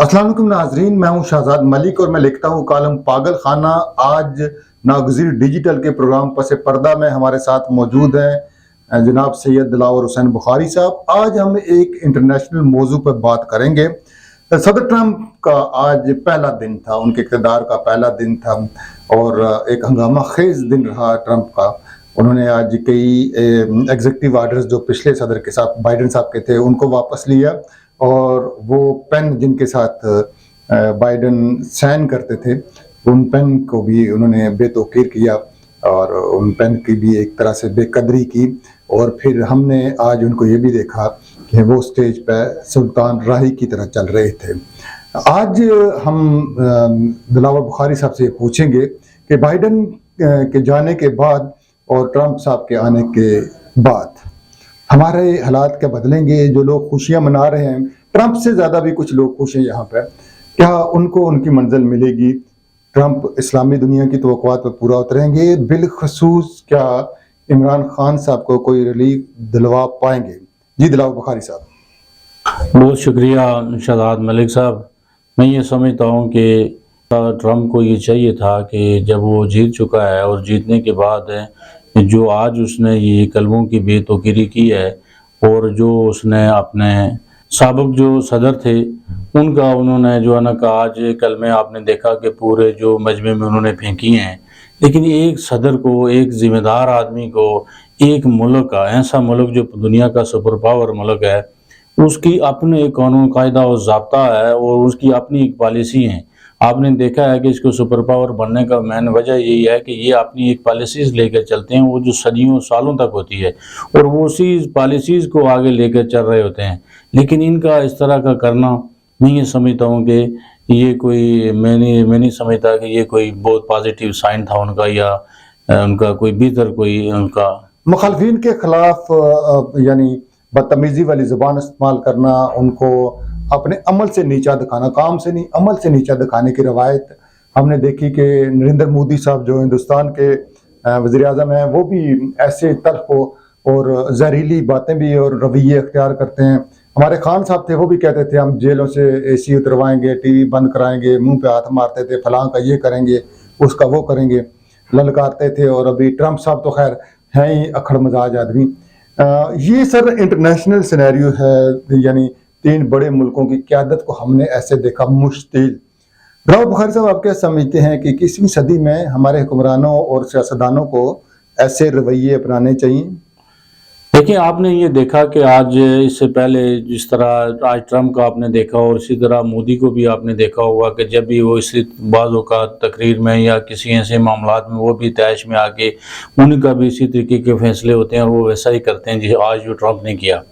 अस्सलाम वालेकुम नाजरीन, मैं हूं शाहजाद मलिक और मैं लिखता हूं कॉलम पागल खाना। आज नागज़ीर डिजिटल के प्रोग्राम पस पर्दा में हमारे साथ मौजूद हैं जनाब सैयद दिलावर हुसैन बुखारी साहब। आज हम एक इंटरनेशनल मौजू पर बात करेंगे। सदर ट्रंप का आज पहला दिन था, उनके इक़्तिदार का पहला दिन था और एक हंगामा खेज दिन रहा ट्रंप का। उन्होंने आज कई एग्जीक्यूटिव आर्डर्स जो पिछले सदर के साथ बाइडन साहब के थे उनको वापस लिया और वो पेन जिनके साथ बाइडन साइन करते थे उन पेन को भी उन्होंने बेतौकीर किया और उन पेन की भी एक तरह से बेकदरी की। और फिर हमने आज उनको ये भी देखा कि वो स्टेज पर सुल्तान राही की तरह चल रहे थे। आज हम दिलावर बुखारी साहब से पूछेंगे कि बाइडन के जाने के बाद और ट्रंप साहब के आने के बाद हमारे हालात क्या बदलेंगे। जो लोग खुशियां मना रहे हैं, ट्रंप से ज़्यादा भी कुछ लोग खुश हैं यहाँ पर, क्या उनको उनकी मंजिल मिलेगी? ट्रंप इस्लामी दुनिया की तवक्कुआत पर पूरा उतरेंगे? बिलखसूस क्या इमरान खान साहब को कोई रिलीफ दिलवा पाएंगे? जी दिलावर बुखारी साहब। बहुत शुक्रिया शाहजाद मलिक साहब। मैं ये समझता हूँ कि ट्रंप को ये चाहिए था कि जब वो जीत चुका है और जीतने के बाद जो आज उसने ये कलमों की बेतौकीरी की है और जो उसने अपने साबिक जो सदर थे उनका उन्होंने जो है ना कहा, आज कल में आपने देखा कि पूरे जो मजमे में उन्होंने फेंकी हैं। लेकिन एक सदर को, एक ज़िम्मेदार आदमी को, एक मुल्क का, ऐसा मुल्क जो दुनिया का सुपर पावर मुल्क है, उसकी अपने एक कानून कायदा और ज़ाब्ता है और उसकी अपनी एक पॉलिसी है। आपने देखा है कि इसको सुपर पावर बनने का मेन वजह यही है कि ये अपनी एक पॉलिसीज़ लेकर चलते हैं, वो जो सदियों सालों तक होती है और वो उसी पॉलिसीज़ को आगे लेकर चल रहे होते हैं। लेकिन इनका इस तरह का करना, मैं ये समझता हूँ कि ये कोई मैं नहीं समझता कि ये कोई बहुत पॉजिटिव साइन था उनका या उनका कोई भीतर कोई उनका मुखालफिन के खिलाफ यानी बदतमीजी वाली ज़ुबान इस्तेमाल करना, उनको अपने अमल से नीचा दिखाना, काम से नहीं अमल से नीचा दिखाने की रवायत हमने देखी कि नरेंद्र मोदी साहब जो हिंदुस्तान के वज़ीर आज़म हैं वो भी ऐसे तल्ख और जहरीली बातें भी और रवैये अख्तियार करते हैं। हमारे खान साहब थे, वो भी कहते थे हम जेलों से एसी उतरवाएंगे, टीवी बंद कराएंगे, मुंह पे हाथ मारते थे, फलां का ये करेंगे, उसका वो करेंगे, ललकारते थे। और अभी ट्रंप साहब तो खैर हैं ही अखड़ मजाज आदमी। ये सर इंटरनेशनल सिनेरियो है, यानी तीन बड़े मुल्कों की क़यादत को हमने ऐसे देखा मुश्तिल। दिलावर बुखारी साहब, आप क्या समझते हैं कि 21वीं सदी में हमारे हुक्मरानों और सियासतदानों को ऐसे रवैये अपनाने चाहिए? देखिए, आपने ये देखा कि आज इससे पहले जिस तरह आज ट्रंप का आपने देखा और इसी तरह मोदी को भी आपने देखा होगा कि जब भी वो इसी बाज़ों का तकरीर में या किसी ऐसे मामलात में वो भी तैश में आके उनका भी इसी तरीके के फैसले होते हैं और वो वैसा ही करते हैं जिसे आज जो ट्रंप ने किया।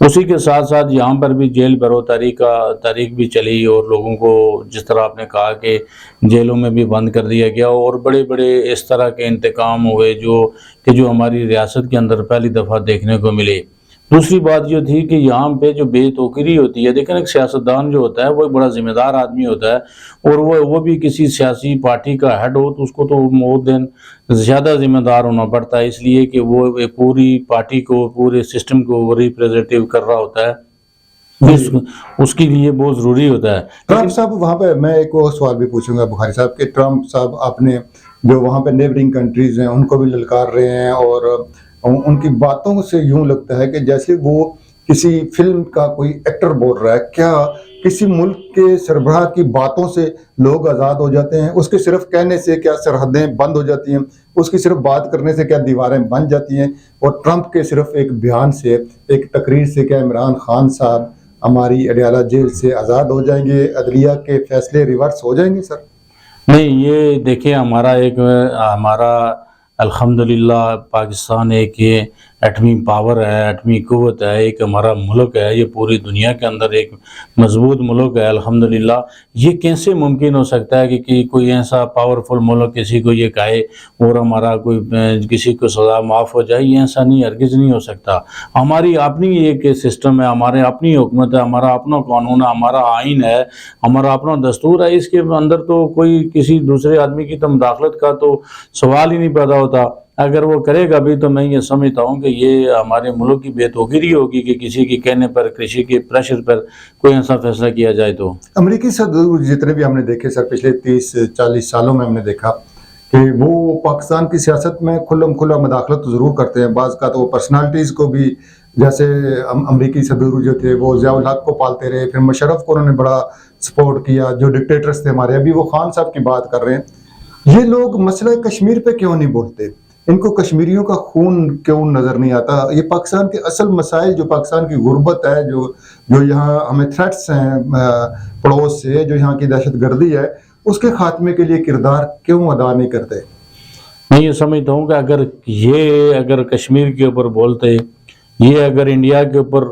उसी के साथ साथ यहाँ पर भी जेल भरो तारीख भी चली और लोगों को जिस तरह आपने कहा कि जेलों में भी बंद कर दिया गया और बड़े बड़े इस तरह के इंतकाम हुए जो हमारी रियासत के अंदर पहली दफ़ा देखने को मिले। दूसरी बात जो थी कि यहाँ पे जो बेतौकीरी होती है, देखें एक सियासतदान जो होता है वो एक बड़ा ज़िम्मेदार आदमी होता है और वो भी किसी सियासी पार्टी का हेड हो तो उसको तो बहुत दिन ज़्यादा ज़िम्मेदार होना पड़ता है, इसलिए कि वो पूरी पार्टी को, पूरे सिस्टम को रिप्रेजेंटेटिव कर रहा होता है, उसके लिए बहुत ज़रूरी होता है। ट्रंप साहब वहाँ पे मैं एक और सवाल भी पूछूंगा बुखारी साहब कि ट्रंप साहब अपने जो वहाँ पे नेबरिंग कंट्रीज़ हैं उनको भी ललकार रहे हैं और उनकी बातों से यूं लगता है कि जैसे वो किसी फिल्म का कोई एक्टर बोल रहा है। क्या किसी मुल्क के सरबराह की बातों से लोग आज़ाद हो जाते हैं? उसके सिर्फ कहने से क्या सरहदें बंद हो जाती हैं? उसकी सिर्फ बात करने से क्या दीवारें बन जाती हैं? और ट्रंप के सिर्फ एक बयान से, एक तकरीर से क्या इमरान खान साहब हमारी अडयाला जेल से आज़ाद हो जाएंगे? अदलिया के फैसले रिवर्स हो जाएंगे सर? नहीं, ये देखिए हमारा अल्हम्दुलिल्लाह पाकिस्तान एक ये एटमी पावर है, एटमी क़ुव्वत है, एक हमारा मुल्क है, ये पूरी दुनिया के अंदर एक मजबूत मुल्क है अल्हम्दुलिल्लाह। ये कैसे मुमकिन हो सकता है कि कोई ऐसा पावरफुल मुल्क किसी को ये कहे और हमारा कोई किसी को सज़ा माफ़ हो जाए? ये ऐसा नहीं, हरगिज़ नहीं हो सकता। हमारी अपनी एक सिस्टम है, हमारे अपनी हुकूमत है, हमारा अपना कानून है, हमारा आइन है, हमारा अपना दस्तूर है। इसके अंदर तो कोई किसी दूसरे आदमी की तो मुदाखलत का तो सवाल ही नहीं पैदा होता। اگر وہ کرے گا بھی تو میں یہ سمجھتا ہوں کہ یہ ہمارے ملک کی بے توقیری ہوگی کہ کسی کے کہنے پر، کسی کے پریشر پر کوئی ایسا فیصلہ کیا جائے تو۔ امریکی صدور جتنے بھی ہم نے دیکھے سر پچھلے 30-40 سالوں میں ہم نے دیکھا کہ وہ پاکستان کی سیاست میں کھلم کھلا مداخلت ضرور کرتے ہیں، بعض کا تو وہ پرسنالٹیز کو بھی، جیسے امریکی صدور جو تھے وہ ضیاء الحق کو پالتے رہے، پھر مشرف کو انہوں نے بڑا سپورٹ کیا، جو ڈکٹیٹرز تھے ہمارے، ابھی وہ خان صاحب کی بات کر رہے ہیں۔ یہ لوگ مسئلہ کشمیر پہ کیوں نہیں بولتے؟ ان کو کشمیریوں کا خون کیوں نظر نہیں آتا؟ یہ پاکستان کے اصل مسائل، جو پاکستان کی غربت ہے، جو یہاں ہمیں تھریٹس ہیں پڑوس سے، جو یہاں کی دہشت گردی ہے، اس کے خاتمے کے لیے کردار کیوں ادا نہیں کرتے؟ میں یہ سمجھتا ہوں کہ اگر کشمیر کے اوپر بولتے، یہ اگر انڈیا کے اوپر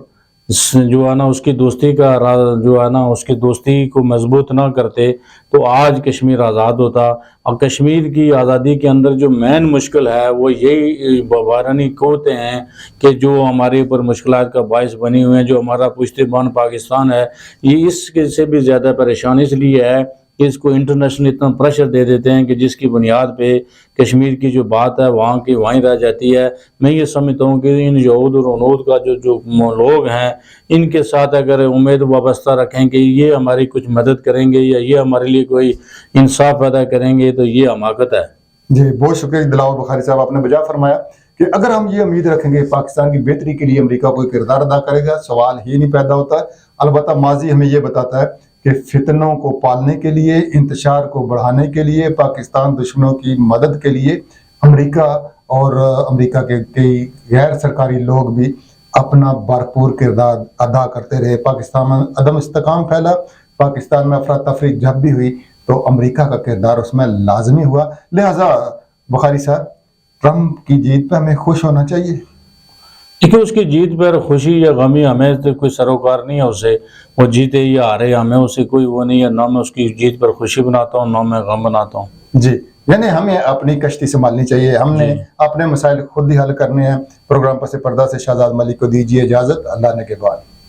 جو ہے نا اس کی دوستی کا جو ہے نا اس کی دوستی کو مضبوط نہ کرتے تو آج کشمیر آزاد ہوتا۔ اور کشمیر کی آزادی کے اندر جو مین مشکل ہے وہ یہی بحرانی قوتیں ہیں کہ جو ہمارے اوپر مشکلات کا باعث بنی ہوئے ہیں، جو ہمارا پشتیبان پاکستان ہے، یہ اس کے سے بھی زیادہ پریشان اس لیے ہے کہ اس کو انٹرنیشنل اتنا پریشر دے دیتے ہیں کہ جس کی بنیاد پہ کشمیر کی جو بات ہے وہاں کی وہیں رہ جاتی ہے۔ میں یہ سمجھتا ہوں کہ ان یہود اور انود کا جو لوگ ہیں، ان کے ساتھ اگر امید وابستہ رکھیں کہ یہ ہماری کچھ مدد کریں گے یا یہ ہمارے لیے کوئی انصاف پیدا کریں گے تو یہ حماقت ہے۔ جی بہت شکریہ دلاور بخاری صاحب، آپ نے بجا فرمایا کہ اگر ہم یہ امید رکھیں گے پاکستان کی بہتری کے لیے امریکہ کوئی کردار ادا کرے گا، سوال ہی نہیں پیدا ہوتا۔ البتہ ماضی ہمیں یہ بتاتا ہے کہ فتنوں کو پالنے کے لیے، انتشار کو بڑھانے کے لیے، پاکستان دشمنوں کی مدد کے لیے امریکہ اور امریکہ کے کئی غیر سرکاری لوگ بھی اپنا بھرپور کردار ادا کرتے رہے۔ پاکستان میں عدم استحکام پھیلا، پاکستان میں افراتفری جب بھی ہوئی تو امریکہ کا کردار اس میں لازمی ہوا۔ لہٰذا بخاری صاحب، ٹرمپ کی جیت پہ ہمیں خوش ہونا چاہیے؟ دیکھیں اس کی جیت پر خوشی یا غمی ہمیں تو کوئی سروکار نہیں ہے اسے، وہ جیتے یا ہارے ہمیں اسے کوئی وہ نہیں ہے، نہ میں اس کی جیت پر خوشی بناتا ہوں نہ میں غم بناتا ہوں۔ جی، یعنی ہمیں اپنی کشتی سنبھالنی چاہیے، ہم نے اپنے مسائل خود ہی حل کرنے ہیں۔ پروگرام پس پردہ سے شہزاد ملک کو دیجیے اجازت، اللہ نے کے بعد۔